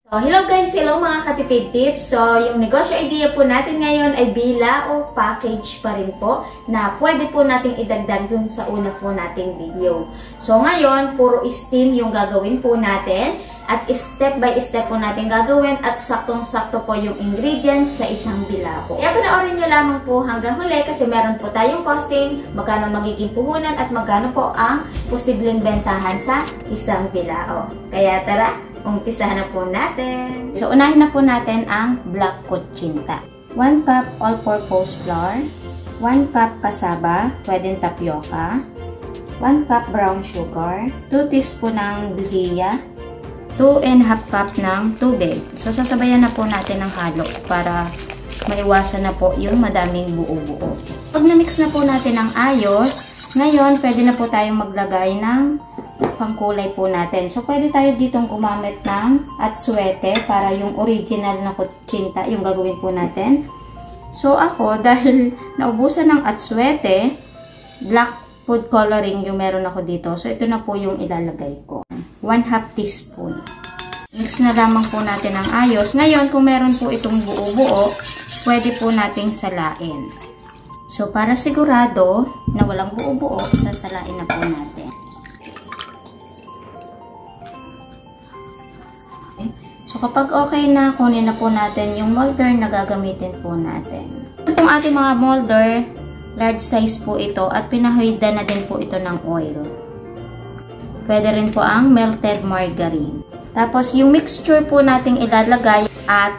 So, hello guys! Hello mga katipid tips! So, yung negosyo idea po natin ngayon ay bila o package pa rin po na pwede po nating idagdag dun sa una po nating video. So, ngayon, puro steam yung gagawin po natin at step by step po natin gagawin at saktong-sakto po yung ingredients sa isang bila po. Kaya panoorin nyo lamang po hanggang huli kasi meron po tayong costing, magkano magiging puhunan at magkano po ang posibleng bentahan sa isang bilao. Kaya tara! Umpisahan na po natin. So, unahin na po natin ang black kutsinta. 1 cup all-purpose flour, 1 cup cassava, pwedeng tapioca, 1 cup brown sugar, 2 teaspoon ng lihiya, 2½ cup ng tubig. So, sasabayan na po natin ng halo para maiwasan na po yung madaming buo-buo. Pag na-mix na po natin ng ayos, ngayon, pwede na po tayong maglagay ng pangkulay po natin. So, pwede tayo ditong gumamit ng atsuete para yung original na kutsinta, yung gagawin po natin. So, ako, dahil naubusan ng atsuete, black food coloring yung meron ako dito. So, ito na po yung ilalagay ko. 1/2 teaspoon. Mix na lamang po natin ng ayos. Ngayon, kung meron po itong buo-buo, pwede po nating salain. So, para sigurado na walang buo-buo, sasalain na po natin. So, kapag okay na, kunin na po natin yung molder na gagamitin po natin. Itong ating mga molder, large size po ito at pinahida na din po ito ng oil. Pwede rin po ang melted margarine. Tapos, yung mixture po nating ilalagay,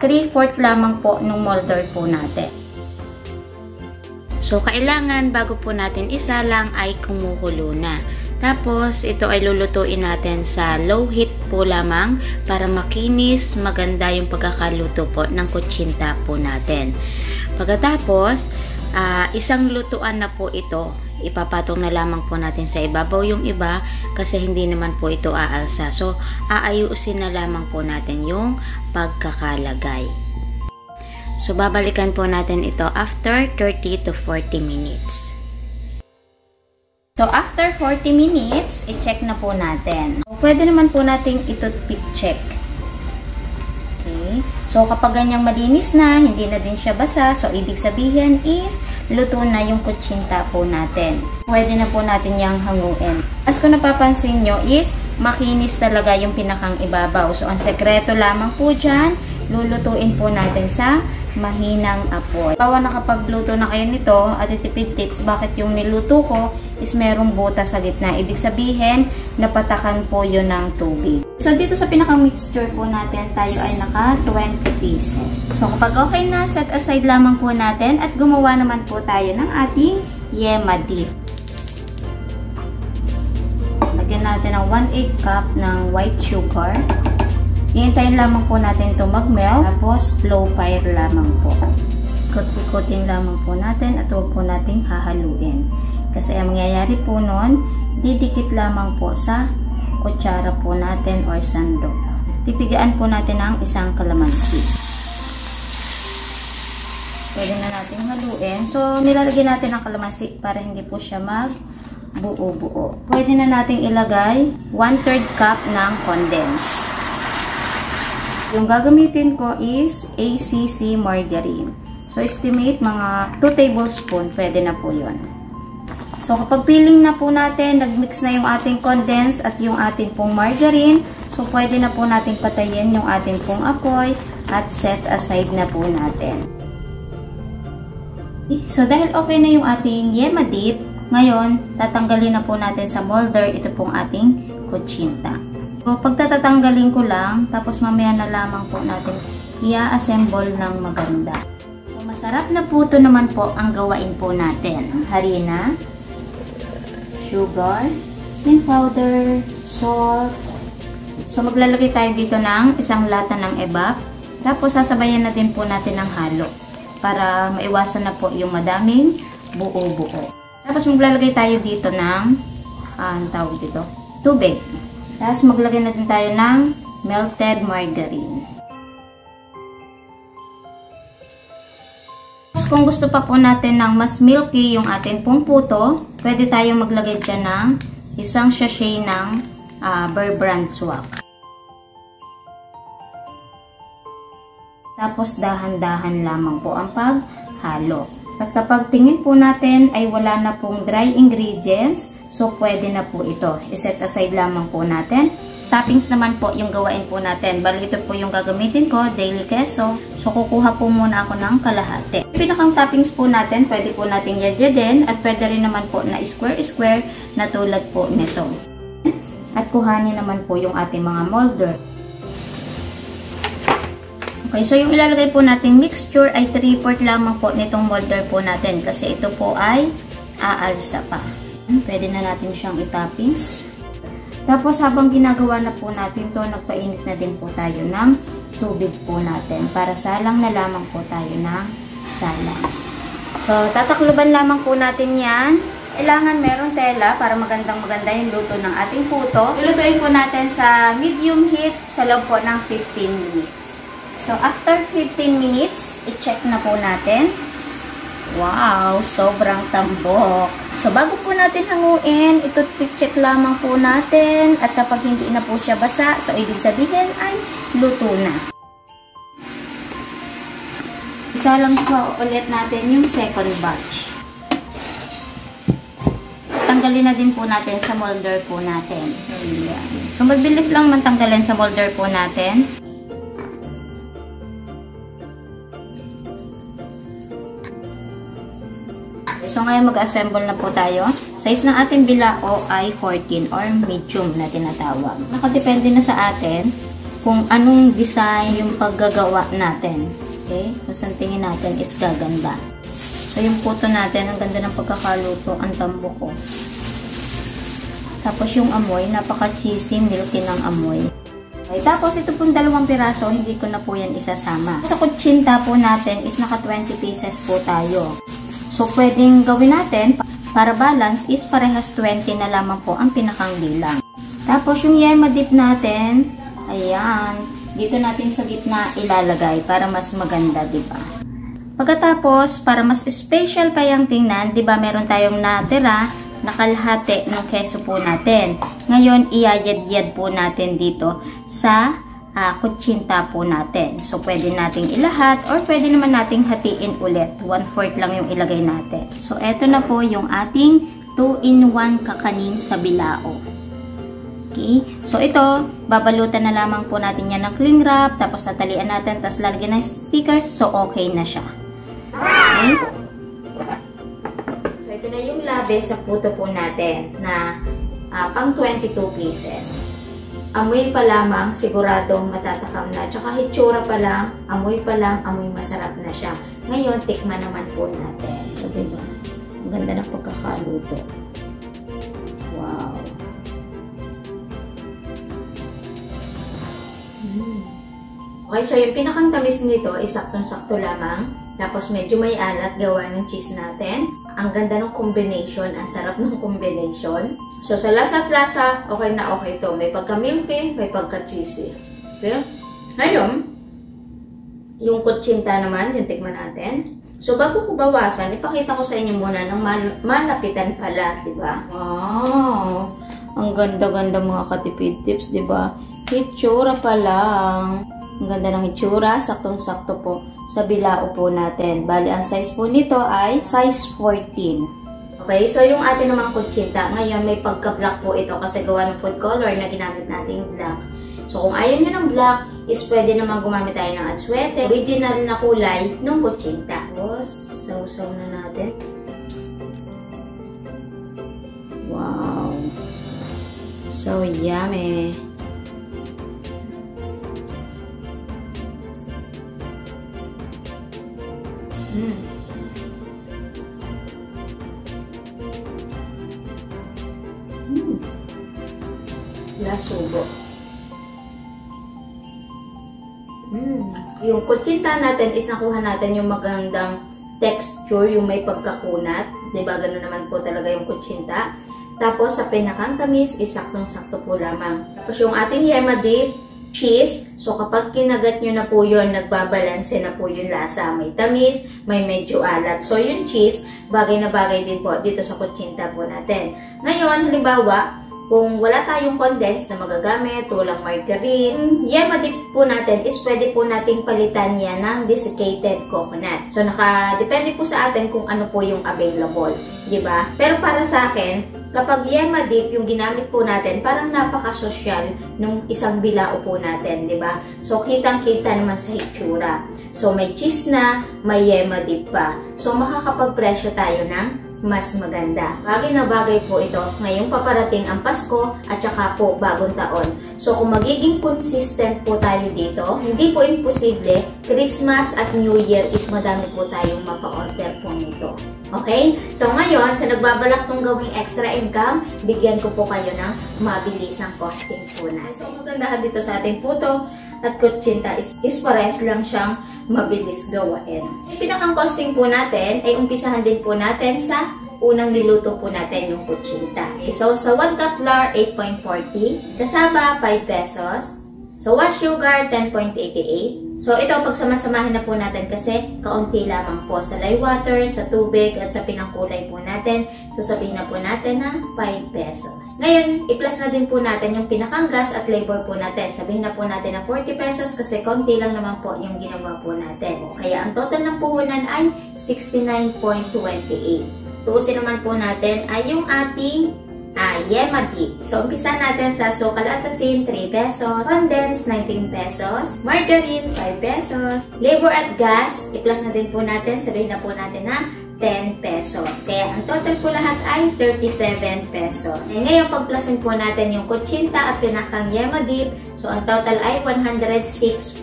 3/4 lamang po ng molder po natin. So, kailangan bago po natin isalang ay kumukulo na. Tapos, ito ay lulutuin natin sa low heat po lamang para makinis, maganda yung pagkakaluto po ng kutsinta po natin. Pagkatapos, isang lutuan na po ito. Ipapatong na lamang po natin sa ibabaw yung iba kasi hindi naman po ito aalsa. So, aayusin na lamang po natin yung pagkakalagay. So, babalikan po natin ito after 30 to 40 minutes. So, after 40 minutes, i-check na po natin. So, pwede naman po nating i-toothpick check. Okay. So, kapag ganyang malinis na, hindi na din siya basa, so, ibig sabihin is, luto na yung kutsinta po natin. Pwede na po natin yung hanguin. As kung napapansin nyo is, makinis talaga yung pinakang ibabaw. So, ang sekreto lamang po dyan, lulutuin po natin sa mahinang apoy. Bawa nakapagluto na kayo nito at itipid tips, bakit yung niluto ko is merong butas sa gitna. Ibig sabihin, napatakan po yun ng tubig. So, dito sa pinakang mixture po natin, tayo ay naka 20 pieces. So, kapag okay na, set aside lamang po natin at gumawa naman po tayo ng ating yema dip. Lagyan natin ng 1/8 cup ng white sugar. Iintayin lamang po natin ito mag-melt. Tapos, low fire lamang po. Ikot-ikotin lamang po natin at huwag po nating hahaluin. Kasi ang mangyayari po nun, didikit lamang po sa kutsara po natin or sandok. Pipigaan po natin ang isang kalamansi. Pwede na natin haluin. So, nilalagyan natin ang kalamansi para hindi po siya mag-buo-buo. Pwede na natin ilagay 1/3 cup ng condense. Yung gagamitin ko is ACC margarine. So, estimate mga 2 tablespoon. Pwede na po yun. So, kapag peeling na po natin, nagmix na yung ating condense at yung ating pong margarine. So, pwede na po natin patayin yung ating pong apoy at set aside na po natin. So, dahil okay na yung ating yema dip, ngayon, tatanggalin na po natin sa molder ito pong ating kutsinta. So, pagtatatanggalin ko lang, tapos mamaya na lamang po natin i-assemble ng maganda. So, masarap na puto naman po ang gawain po natin. Harina, sugar, milk powder, salt. So, maglalagay tayo dito ng isang lata ng evap. Tapos, sasabayan na din po natin ng halo para maiwasan na po yung madaming buo-buo. Tapos, maglalagay tayo dito ng tawag dito, tubig. Tapos, maglagay na din tayo ng melted margarine. Kung gusto pa po natin ng mas milky yung atin pong puto, pwede tayo maglagay dyan ng isang sachet ng Bear Brand Swak. Tapos dahan-dahan lamang po ang paghalo. At kapag tingin po natin ay wala na pong dry ingredients, so pwede na po ito. I-set aside lamang po natin. Toppings naman po yung gawain po natin. Bali ito po yung gagamitin ko, daily queso. So kukuha po muna ako ng kalahati. Yung pinakang toppings po natin, pwede po natin yadyaden at pwede rin naman po na square-square na tulad po nito. At kuhanin naman po yung ating mga molder. Okay, so yung ilalagay po nating mixture ay 3/4 lamang po nitong molder po natin kasi ito po ay aalsa pa. Pwede na natin siyang itoppings. Tapos habang ginagawa na po natin to, nagpainit na din po tayo ng tubig po natin para salang na lamang po tayo ng salang. So tatakluban lamang po natin yan. Kailangan meron tela para magandang-maganda yung luto ng ating puto. Lulutuin po natin sa medium heat sa loob po ng 15 minutes. So, after 15 minutes, i-check na po natin. Wow! Sobrang tambok. So, bago po natin hanguin, ito check lamang po natin. At kapag hindi na po siya basa, so ibig sabihin ay luto na. Isa lang po ulit natin yung second batch. Tanggalin na din po natin sa molder po natin. Ayan. So, magbilis lang man tanggalin sa molder po natin. So, ngayon mag-assemble na po tayo. Size ng ating bilao ay 14 or medium na tinatawag. Nakadepende na sa atin kung anong design yung paggagawa natin. Okay? Kung saan tingin natin is gaganda. So, yung puto natin, ang ganda ng pagkakaluto, ang tambok ko. Tapos yung amoy, napaka-cheesy, milky ng amoy. Okay, tapos ito pong 2 piraso, hindi ko na po yan isasama. Sa kutsinta po natin is naka 20 pieces po tayo. So, pwedeng gawin natin, para balance, is parehas 20 na lamang po ang pinakang bilang. Tapos, yung yema dip natin, ayan, dito natin sa gitna ilalagay para mas maganda, diba? Pagkatapos, para mas special pa yung tingnan, diba meron tayong natira na kalahati ng keso po natin. Ngayon, iyayad-yad po natin dito sa kutsinta po natin. So, pwede nating ilahat or pwede naman nating hatiin ulit. 1/4 lang yung ilagay natin. So, eto na po yung ating 2-in-1 kakanin sa bilao. Okay? So, ito, babalutan na lamang po natin yan ng cling wrap, tapos tatalian natin, tapos lalagyan ng sticker. So, okay na siya. Okay? So, ito na yung labe sa puto po natin na pang 22 pieces. Amoy pa lamang, siguradong matatakam na. Tsaka hitsura pa lang, amoy pa lang, amoy masarap na siya. Ngayon, tikman naman po natin. So, diba? Ang ganda ng pagkakaluto. Wow! Okay, so yung pinakang tamis nito is saktong-sakto lamang. Tapos medyo may alat gawa ng cheese natin. Ang ganda ng combination, ang sarap ng combination. So sa lasa at lasa, okay na okay ito. May pagka-milky, may pagka-cheesy. Okay? Ngayon, yung kutsinta naman, yung tikman natin. So bago ko bawasan, ipakita ko sa inyo muna ng malapitan pala, di ba? Wow! Ang ganda-ganda mga katipid tips, di ba? Hitsura pa lang. Ang ganda ng hitsura, saktong-sakto po sa bilao po natin. Bali, ang size po nito ay size 14. Okay, so yung atin namang kutsinta, ngayon may pagka-black po ito kasi gawa ng food color na ginamit natin black. So kung ayaw nyo ng black, is pwede naman gumamit tayo ng atswete, original na kulay ng kutsinta. Tapos, sausaw na natin. Wow! So yummy! Lasubo. Yung kutsinta natin is nakuha natin yung magandang texture, yung may pagkakunat. Diba? Ganun naman po talaga yung kutsinta. Tapos, sa pinakang tamis is saktong-sakto po lamang. Tapos, yung ating yema dip, cheese. So, kapag kinagat nyo na po yun, nagbabalanse na po yung lasa. May tamis, may medyo alat. So, yung cheese, bagay na bagay din po dito sa kutsinta po natin. Ngayon, halimbawa, Kung wala tayong condensed na magagamit, tulang margarine, yema dip po natin is pwede po nating palitan yan ng desiccated coconut. So, depende po sa atin kung ano po yung available. Diba? Pero para sa akin, kapag yema dip yung ginamit po natin, parang napaka-social nung isang bilao po natin. Diba? So, kitang-kita naman sa hitsura. So, may cheese na, may yema dip pa. So, makakapag-presyo tayo ng mas maganda. Bagay na bagay po ito ngayong paparating ang Pasko at saka po bagong taon. So kung magiging consistent po tayo dito, hindi po imposible, Christmas at New Year is madami po tayong mapa-order po nito. Okay? So ngayon, sa nagbabalak kong gawing extra income, bigyan ko po kayo ng mabilisang costing po na. So magandahan dito sa ating puto at kutsinta is pares lang siyang mabilis gawain. Yung pinakang costing po natin ay umpisahan din po natin sa unang niluto po natin yung kutsinta. Okay, so sa 1 cup flour, 8.40. Kasaba, 5 pesos. So white sugar, 10.88. So ito, pagsamasamahin na po natin kasi kaunti lamang po sa lye water, sa tubig, at sa pinangkulay po natin. So sabihin na po natin na 5 pesos. Ngayon, i-plus na din po natin yung pinakang gas at labor po natin. Sabihin na po natin na 40 pesos kasi kaunti lang naman po yung ginawa po natin. Kaya ang total ng puhunan ay 69.28. Tuusin naman po natin ay yung ating yema dip. So, umpisa natin sa sukal at asin, 3 pesos. Condensed, 19 pesos. Margarine, 5 pesos. Labor at gas, i-plus na din po natin. Sabihin na po natin na 10 pesos. Kaya, ang total po lahat ay 37 pesos. Ngayon, pag-plusin po natin yung kutsinta at pinakang yema dip. So, ang total ay 106.28.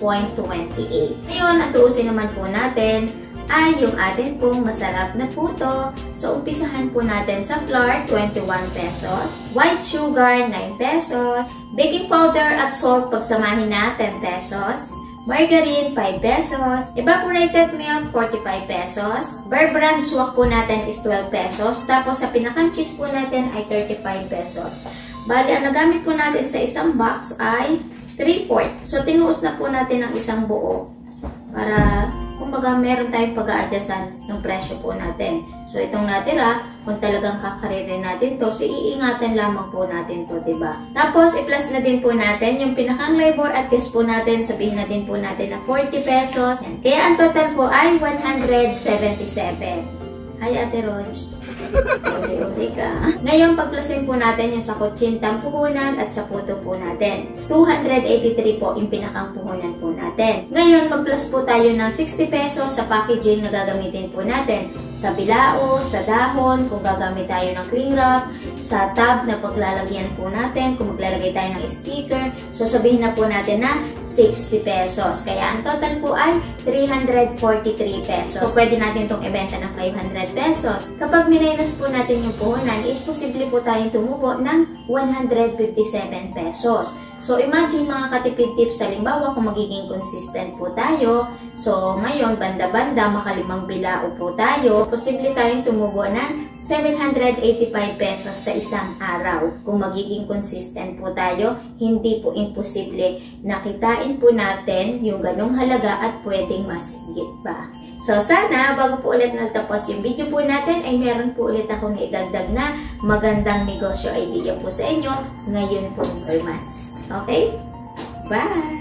Ngayon, ang tuusin naman po natin ay yung atin pong masarap na puto. So, umpisahan po natin sa flour, 21 pesos. White sugar, 9 pesos. Baking powder at salt, pagsamahin na, 10 pesos. Margarine, 5 pesos. Evaporated milk, 45 pesos. Bear Brand swak po natin is 12 pesos. Tapos, sa pinakang cheese po natin ay 35 pesos. Bali, ang nagamit po natin sa isang box ay 3/4. So, tinuos na po natin ang isang buo para kumbaga meron tayong pag-a-adjustan ng presyo po natin. So, itong natira, kung talagang kakaririn natin to, so iingatan lamang po natin to, diba? Tapos, i-plus na din po natin yung pinakang labor at gas po natin. Sabihin na din po natin na 40 pesos. Yan. Kaya ang total po ay 177. Hi, Ate Roj. Uli ka. Ngayon, pagplasin po natin yung sa kutsintang puhunan at sa puto po natin. 283 po yung pinakang puhunan po natin. Ngayon, mag-plus po tayo ng 60 pesos sa packaging na gagamitin po natin. Sa bilao, sa dahon, kung gagamit tayo ng cling wrap, sa tab na paglalagyan po natin, kung maglalagay tayo ng sticker. So, sabihin na po natin na 60 pesos. Kaya, ang total po ay 343 pesos. So, pwede natin itong ibenta ng 500 pesos. Kapag minus po natin yung puhunan, is posible po tayong tumubo ng 157 pesos. So, imagine mga katipid tips, halimbawa kung magiging consistent po tayo. So, ngayon, banda-banda, makalimang bilao po tayo. So, posible tayong tumubo ng 785 pesos sa isang araw. Kung magiging consistent po tayo, hindi po imposible na kitain po natin yung ganong halaga at pwedeng mas higit pa. So, sana, bago po ulit nagtapos yung video po natin, ay meron po ulit akong idagdag na magandang negosyo idea po sa inyo ngayon po per months. Okay? Bye!